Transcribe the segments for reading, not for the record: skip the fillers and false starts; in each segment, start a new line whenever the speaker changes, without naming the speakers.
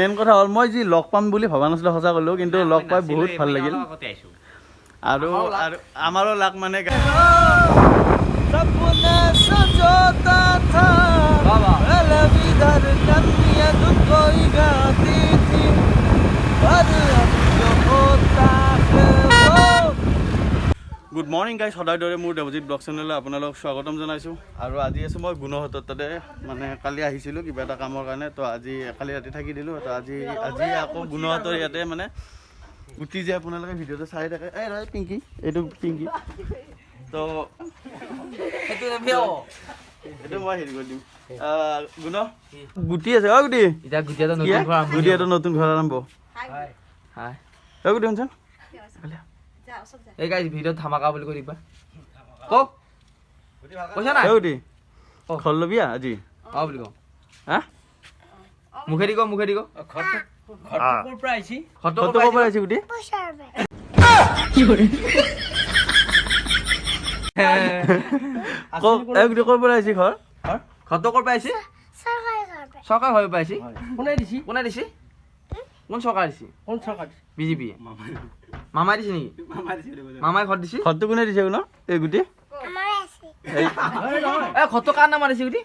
Main কথা হ'ল মই যি লগ পাম বুলি ভবা নাছিলোঁ সঁচা ক'লোঁ, কিন্তু লগ পাই বহুত ভাল লাগিল। আৰু আমাৰো লাগ মানে গুড মৰ্ণিং গাইজ, সদায় দৰে মোৰ দেৱজিৎ ব্লগ চেনেললৈ আপোনালোকক স্বাগতম জনাইছোঁ। আৰু আজি আছোঁ মই গুণহঁতৰ তাতে, মানে কালি আহিছিলোঁ কিবা এটা কামৰ কাৰণে, তো আজি কালি ৰাতি থাকি দিলোঁ। তো আজি আকৌ গুণহঁতৰ ইয়াতে মানে গুটি যে আপোনালোকে ভিডিঅ'টো চাই থাকে, এই নহয় পিংকি, এইটো পিংকি, তো এইটো মই হেৰি কৰি দিম। গুণ গুটি আছে, অ' গুটি, গুটি এটা নতুন ঘৰ আৰম্ভ। অ' গুটি শুনচোন,
এই গাইজ ভিডিঅ'ত ধামাকা বুলি কৈ দিবা। কওক কৈছা নাই?
গুটি ঘৰ ল'বি আজি?
অ' বুলি কওঁ।
হা
মুখেদি কওঁ, মুখেদি কওঁ।
ক'ৰ পৰা আহিছে গুটি? গুটি ক'ৰ পৰা আহিছে ঘৰ?
ঘৰটো ক'ৰ পৰা আহিছে? চৰকাৰ হৈ পাইছে। কোনে দিছে? কোনে দিছে? কোন চৰকাৰ দিছে? কোন চৰকাৰ? বিজেপি। মামাই দিছে নেকি? মামাই ঘৰ দিছে?
ঘৰটো কোনে দিছে ন এই গুটি?
এ ঘৰটো কাৰ নামত দিছে গুটি?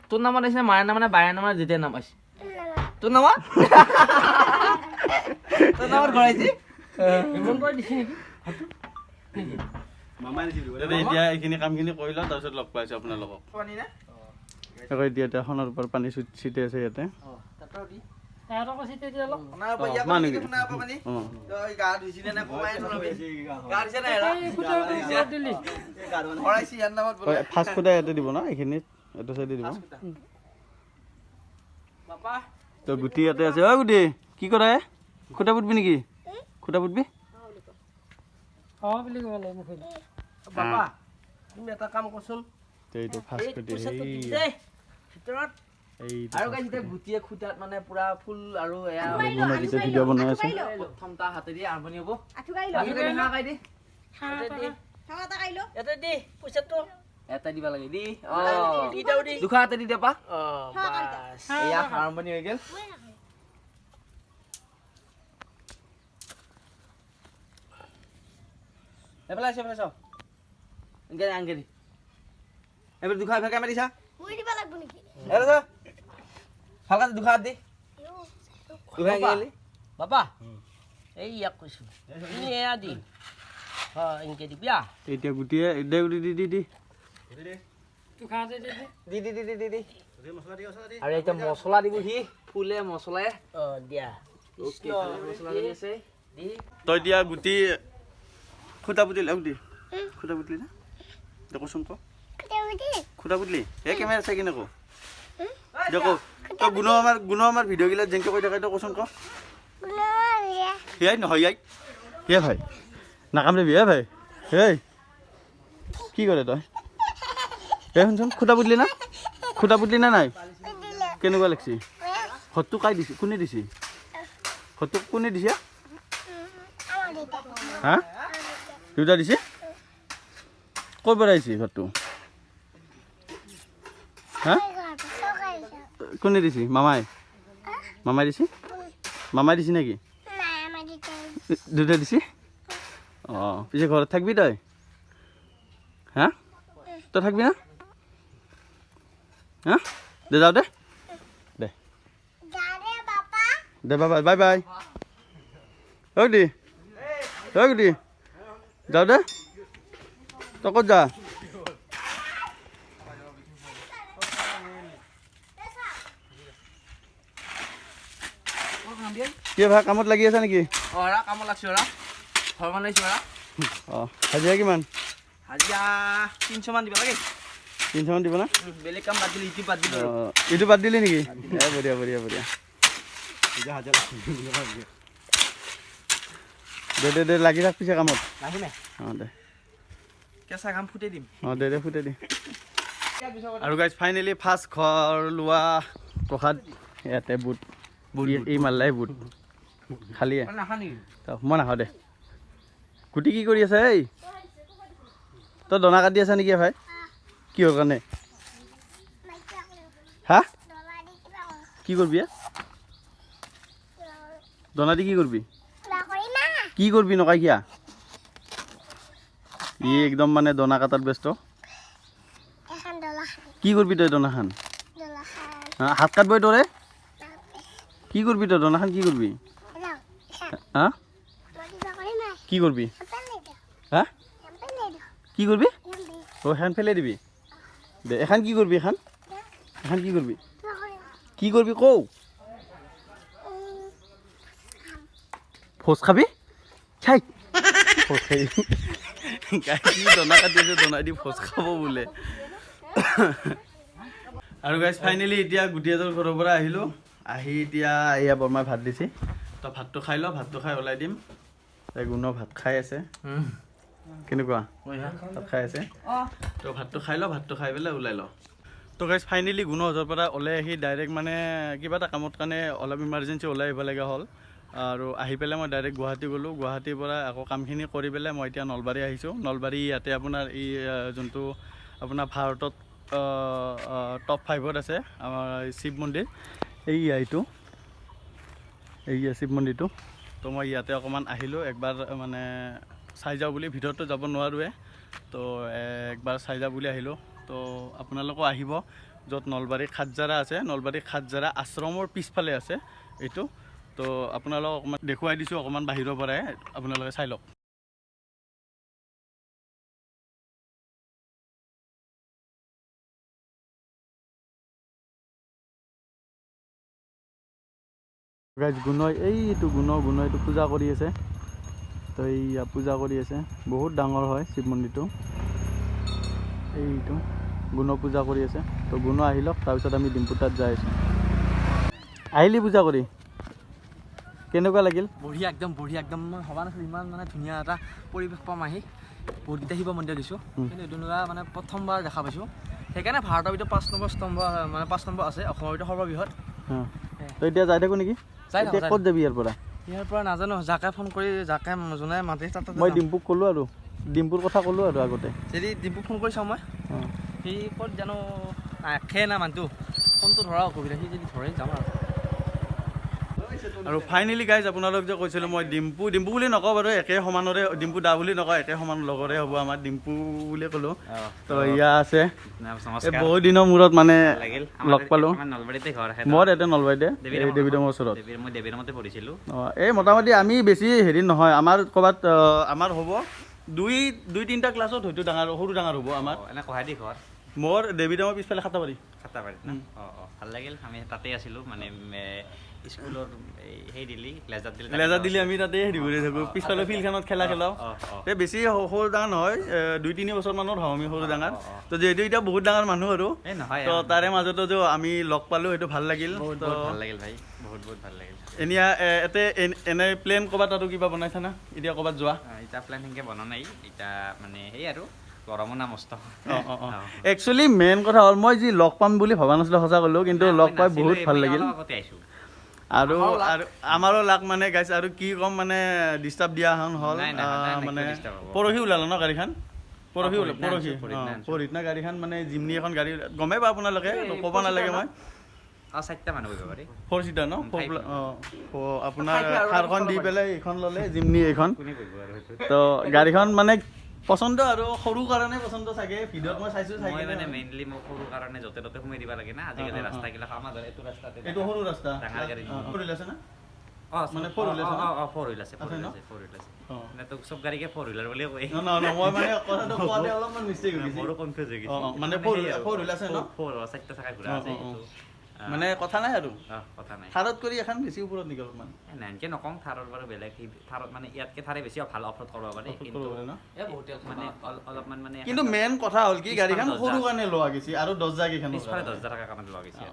তোৰ নামত আহিছে, মায়ে নাম মানে বায়ে নাম যেতিয়া নাম আছে তোৰ নামত? তোৰ নামত ঘৰ আহিছে?
এতিয়া এইখিনি কামখিনি কৰি লওঁ, তাৰপিছত লগ পাইছোঁ আপোনালোকক। এতিয়া এখনৰ ওপৰত পানী ছিটি আছে ইয়াতে। ফাৰ্ষ্ট ফুটা ইয়াতে দিব ন, এইখিনিত এইটো চাইডে দিব। তো গুটি ইয়াতে আছে। অ' গুটি কি কৰা হে? খুটা পুতবি নেকি? খুটা পুতবি?
এটা কাম কৰচোন,
এইটো ফাৰ্ষ্ট ফুটি
গুটিয়ে খুটাত মানে পুৰা ফুল আৰু
ভিডিঅ' বনাই আছে।
প্ৰথম তাৰ হাতেদি আৰম্ভণি হ'ব। এটা দিবা লাগে দি দুখা হাতে দি দেপা। এয়া আৰম্ভণি হৈ গ'ল। এফালে আছে, এফালে চাওঁ। আংকে দি এবাৰ দুখা ভেকা মাৰিছা। ভালকে দুখা হাত দি দুখা গেলি বাবা। এই ইয়াক কৈছো এয়া দি এনেকে দিবি।
এতিয়া গুটিয়ে দে গুটি দি দি দি
আৰু এতিয়া মছলা দিব সি ফুলে মছলাই দিয়া মছলা দি আছে দি।
তই এতিয়া গুটি খুটা পুতিলি গুটি খুটা পুতলি না দেখোচোন ক খুটা পুতলি এই কেমেৰা চাই কিনে ক দেখো তই গুণ আমাৰ ভিডিঅ'গিলাত যেনেকৈ কৈ থাকে তই কচোন ক সেয়াই নহয় ইয়াই হে ভাই নাকামৰিবি হে ভাই হেই কি কৰে তই এই শুনচোন খুটা পুতলি না খুটা পুতলি না নাই কেনেকুৱা লাগছি ঘৰটো কাই দিছে কোনে দিছে ঘৰটো কোনে দিছে হা দেউতা দিছে ক'ৰ পৰা আহিছে ঘৰটো হা কোনে দিছে মামাই মামাই দিছে মামাই দিছে নেকি দেউতা দিছে অঁ পিছে ঘৰত থাকবি তই হা তই থাকবি না হা দে যাওঁ দে দে দে বাই বাই বাই ঐ গুটি ঐ গুটি যাওঁ দে তই ক'ত যা কি ভাই কামত লাগি আছা নেকি?
কামত লাগছো ঘৰ বনাইছো।
অঁ হাজিৰা কিমান?
হাজিৰা 300 মান দিব লাগে।
300 মান দিব না?
বেলেগ কাম বাদ দিলি ইটো বাদ দিলো।
ইটো বাদ দিলি নেকি? বঢ়িয়া বঢ়িয়া বঢ়িয়া দে দে দে লাগি থাক পিছে কামত। অঁ দে
কেঁচা কাম ফুটাই দিম।
অঁ দে দে ফুটাই দি। আৰু গাইজ ফাইনেলি ফাৰ্ষ্ট ঘৰ লোৱা প্ৰসাদ ইয়াতে বুট এই মাল্লাই বুট খালি মই নাখাওঁ দে। গুটি কি কৰি আছে এই তই দনা কাটি আছা নেকি ভাই কিহৰ কাৰণে হা কি কৰবি দনা দি কি করবি কি করবি নকাই কিয়া ই একদম মানে দনা কাটাত ব্যস্ত কি করবি তই দনা খান হাত কাটবই তোরে কি করবি তই দনা খান কি করবি হ্যাঁ কি করবি হ্যাঁ কি করবি ও এখন ফেলে দিবি দে এখন কি করবি এখন এখন কি করবি কি করবি কও ফোজ খাবি চাই ফোজ খাবি কি দনা কাটিছে দনা দি ফোজ খাব বোলে আৰু গাইজ ফাইনেলি এতিয়া গুটিয়াজৰ ঘৰৰ পৰা আহিলোঁ আহি এতিয়া এয়া বৰমাই ভাত দিছে তো ভাতটো খাই ল ভাতটো খাই ওলাই দিম গুণ ভাত খাই আছে কেনেকুৱা ভাত খাই আছে তো ভাতটো খাই ল ভাতটো খাই পেলাই ওলাই ল তো গাইজ ফাইনেলি গুণ হজৰ পৰা ওলাই আহি ডাইৰেক্ট মানে কিবা এটা কামত কাৰণে অলপ ইমাৰ্জেঞ্চি ওলাই আহিব লগা হ'ল আৰু আহি পেলাই মই ডাইৰেক্ট গুৱাহাটী গ'লোঁ গুৱাহাটীৰ পৰা আকৌ কামখিনি কৰি পেলাই মই এতিয়া নলবাৰী আহিছোঁ নলবাৰী ইয়াতে আপোনাৰ এই যোনটো আপোনাৰ ভাৰতত টপ 5ত আছে আমাৰ শিৱ মন্দিৰ এইটো শিৱ মন্দিৰটো তো মই ইয়াতে অকণমান আহিলোঁ একবাৰ মানে চাই যাওঁ বুলি ভিতৰতো যাব নোৱাৰোৱে তো একবাৰ চাই যাওঁ বুলি আহিলোঁ তো আপোনালোকো আহিব য'ত নলবাৰী খাটজাৰা আছে নলবাৰী খাটজাৰা আশ্ৰমৰ পিছফালে আছে এইটো তো আপোনালোকক অকণমান দেখুৱাই দিছোঁ অকণমান বাহিৰৰ পৰাই আপোনালোকে চাই লওক গাইজ গুণই এইটো গুণ এইটো পূজা কৰি আছে তো এইয়া পূজা কৰি আছে বহুত ডাঙৰ হয় শিৱ মন্দিৰটো এইটো গুণ পূজা কৰি আছে তো গুণ আহি লওক তাৰপিছত আমি ডিম্পু তাত যাই আছোঁ আহিলি পূজা কৰি কেনেকুৱা লাগিল
বঢ়িয়া একদম মই ভবা নাছিলোঁ ইমান মানে ধুনীয়া এটা পৰিৱেশ পাম আহি বহুতকেইটা শিৱ মন্দিৰ দিছোঁ কিন্তু এইটো মানে প্ৰথমবাৰ দেখা পাইছোঁ সেইকাৰণে ভাৰতৰ ভিতৰত 5 নম্বৰ স্তম্ভ মানে 5 নম্বৰ আছে অসমৰ ভিতৰত সৰ্ববৃহৎ
তো এতিয়া যাই থাকোঁ নেকি ক'ত যাবি ইয়াৰ পৰা
নাজানো যাকে ফোন কৰি যাকে যোনে মাতে তাত
মই ডিম্পুক ক'লোঁ আৰু ডিম্পুৰ কথা ক'লোঁ আৰু আগতে
যদি ডিম্পুক ফোন কৰি চাওঁ মই সি ক'ত জানো আখে না মানুহটো ফোনটো ধৰা অসুবিধা সি যদি ধৰে যাম
আৰু ফাইনেলি গাইজ আপোনালোক যে কৈছিলোঁ মই ডিম্পু বুলি নকওঁ বাৰু একে সমানৰে ডিম্পু দা বুলি নকওঁ একে সমান লগৰে হ'ব আমাৰ ডিম্পু বুলিয়ে ক'লোঁ তো ইয়া আছে বহুত দিনৰ মূৰত মানে লগ পালোঁ মই ইয়াতে নলবাৰীতে দেৱীদমৰ ওচৰত
মই দেৱীদমতে পঢ়িছিলোঁ
এই মোটামুটি আমি বেছি হেৰি নহয় আমাৰ ক'ৰবাত আমাৰ হ'ব 2-3টা ক্লাছত হয়তো সৰু ডাঙৰ হ'ব আমাৰ
এনে কহাইদি ঘৰ
মোৰ দেৱীদমৰ পিছফালে খাটাবাৰী
ভাল লাগিল আমি তাতে আছিলোঁ মানে স্কুলৰ সেই
লেজাৰ দিলি আমি তাতে হেৰি কৰি থাকোঁ পিছফালে ফিল্ডখনত খেলাওঁ এই বেছি সৰু ডাঙৰ নহয় 2-3 বছৰ মানত হওঁ আমি সৰু ডাঙৰ তো যিহেতু এতিয়া বহুত ডাঙৰ মানুহ আৰু তো তাৰে মাজতো যে আমি লগ পালোঁ সেইটো ভাল লাগিল
ভাল লাগিল ভাই বহুত ভাল লাগিল
এনে প্লেন ক'ৰবাত আৰু কিবা বনাইছা না এতিয়া ক'ৰবাত যোৱা
এতিয়া প্লেন সেনেকৈ বনোৱা নাই এতিয়া মানে সেই আৰু গৰমো না মস্ত
একচুৱেলি মেইন কথা হ'ল মই যি লগ পাম বুলি ভবা নাছিলোঁ সঁচা ক'লোঁ কিন্তু লগ পাই বহুত ভাল লাগিল আৰু আমাৰো লাগ মানে গাইছে আৰু কি ক'ম মানে ডিষ্টাৰ্ব দিয়া হ'ল মানে পৰহি ওলালো ন গাড়ীখন পৰহি না গাড়ীখন মানে জিমনি এখন গাড়ী গমেই পাওঁ আপোনালোকে ক'ব নালাগে মই
4টা মানুহ বহিব পাৰি
4 চিটাৰ ন আপোনাৰ থাৰখন দি পেলাই এইখন ল'লে জিমনি এইখন তো গাড়ীখন মানে পচন্দ আৰু সৰু কাৰণে পচন্দ চাগে ভিডিঅ'ত মই চাইছোঁ
মই মানে মেইনলি মই সৰু কাৰণে য'তে ত'তে সোমাই দিব লাগে না আজিকালি ৰাস্তাগিলা আমাৰ এইটো ৰাস্তাতে
এইটো সৰু ৰাস্তা
ডাঙৰ গাড়ী
ফ'ৰ হুইল আছে না
মানে ফ'ৰ হুইল আছে মানে তোক চব গাড়ীকে ফ'ৰ হুইলাৰ বুলিয়ে কয়
মই মানে কথাটো কোৱাতে অলপমান মিষ্টেক হৈ গৈছে
মোৰো কনফিউজ হৈ গৈছে
মানে ফ'ৰ হুইল আছে ন
4 চাকা ঘূৰা আছে
মানে কথা নাই আৰু
কথা নাই
থাৰত কৰি এখন বেছি ওপৰত নেকি অলপমান
এনেকৈ নকওঁ থাৰত বাৰু বেলেগ থাৰত মানে ইয়াতকৈ থাৰে বেছি ভাল অফ ৰোড কৰিব পাৰি কিন্তু মানে অলপমান মানে
কিন্তু মেইন কথা হ'ল কি গাড়ীখন সৰু কাৰণে লোৱা গৈছে আৰু দৰ্জা কেইখন
পিছফালে দৰ্জা থকা কাৰণে লোৱা গৈছে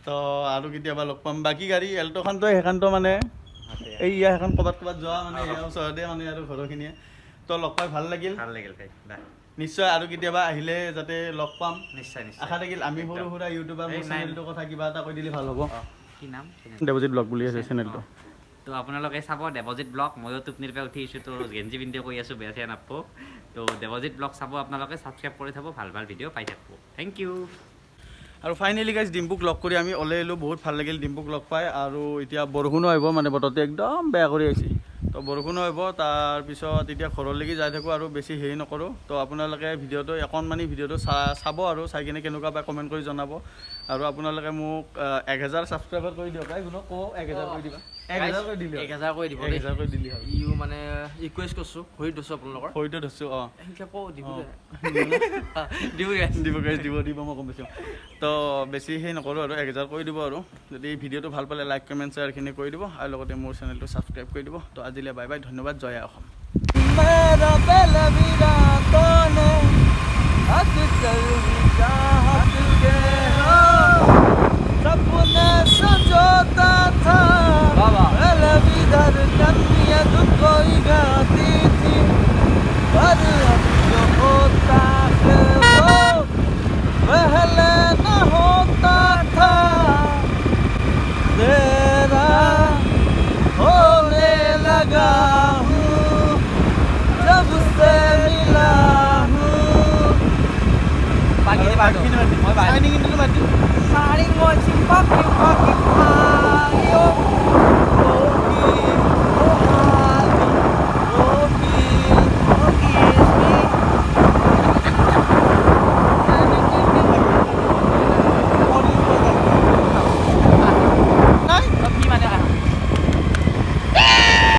তো আৰু কেতিয়াবা লগ পাম বাকী গাড়ী এল্ট'খনতো সেইখনতো মানে এই সেইখন ক'ৰবাত যোৱা মানে ওচৰতে মানে আৰু ঘৰৰখিনিয়ে তো লগ পাই ভাল লাগিল
ভাই
নিশ্চয় আৰু কেতিয়াবা আহিলে যাতে লগ পাম
নিশ্চয়
আশা থাকিল আমি সৰু সুৰা ইউটিউবাৰ চেনেলটোৰ কথা কিবা এটা কৈ দিলে ভাল হ'ব
কি নাম
দেৱজিৎ ব্লগ বুলি আছে চেনেলটো
তো আপোনালোকে চাব দেৱজিৎ ব্লগ ময়ো টোপনিৰ পৰা উঠি আহিছোঁ তো গেঞ্জি পিন্ধি কৈ আছোঁ বেয়া চেয়া নাপাব তো দেৱজিৎ ব্লগ চাব আপোনালোকে ছাবস্ক্ৰাইব কৰি থ'ব ভাল ভিডিঅ' পাই থাকিব থেংক ইউ
আৰু ফাইনেলি গাইজ ডিম্পুক লগ কৰি আমি ওলাই আহিলোঁ বহুত ভাল লাগিল ডিম্পুক লগ পাই আৰু এতিয়া বৰষুণো আহিব মানে বতৰটো একদম বেয়া কৰি আহিছে তো বৰষুণো আহিব তাৰপিছত এতিয়া ঘৰলৈকে যাই থাকোঁ আৰু বেছি হেৰি নকৰোঁ তো আপোনালোকে ভিডিঅ'টো অকণমানি ভিডিঅ'টো চাব আৰু চাই কিনে কেনেকুৱা পায় কমেণ্ট কৰি জনাব আৰু আপোনালোকে মোক 1000 ছাবস্ক্ৰাইবাৰ কৰি দিয়ক কওঁ 1000 কৰি দিবা 1000 কৰি দিলে
1000 কৰি দিব
1000 কৰি দিলে
ইউ মানে ৰিকুৱেষ্ট কৰিছোঁ ভৰিত ধৰিছোঁ আপোনালোকৰ
ভৰিটো ধৰিছোঁ
এনেকৈ কওঁ দিব
দিব মই গম পাইছোঁ তো বেছি সেই নকৰোঁ আৰু 1000 কৰি দিব আৰু যদি ভিডিঅ'টো ভাল পালে লাইক কমেণ্ট শ্বেয়াৰখিনি কৰি দিব আৰু লগতে মোৰ চেনেলটো ছাবস্ক্ৰাইব কৰি দিব তো আজিলৈ বাই বাই ধন্যবাদ জয় অসম
सपने संजोता था कन्या कोई गाती थी पर अब जो होता है वो पहले न होता था तेरा होने लगा हूँ जब से मिला हूँ Saling mo si Paki Paki Payo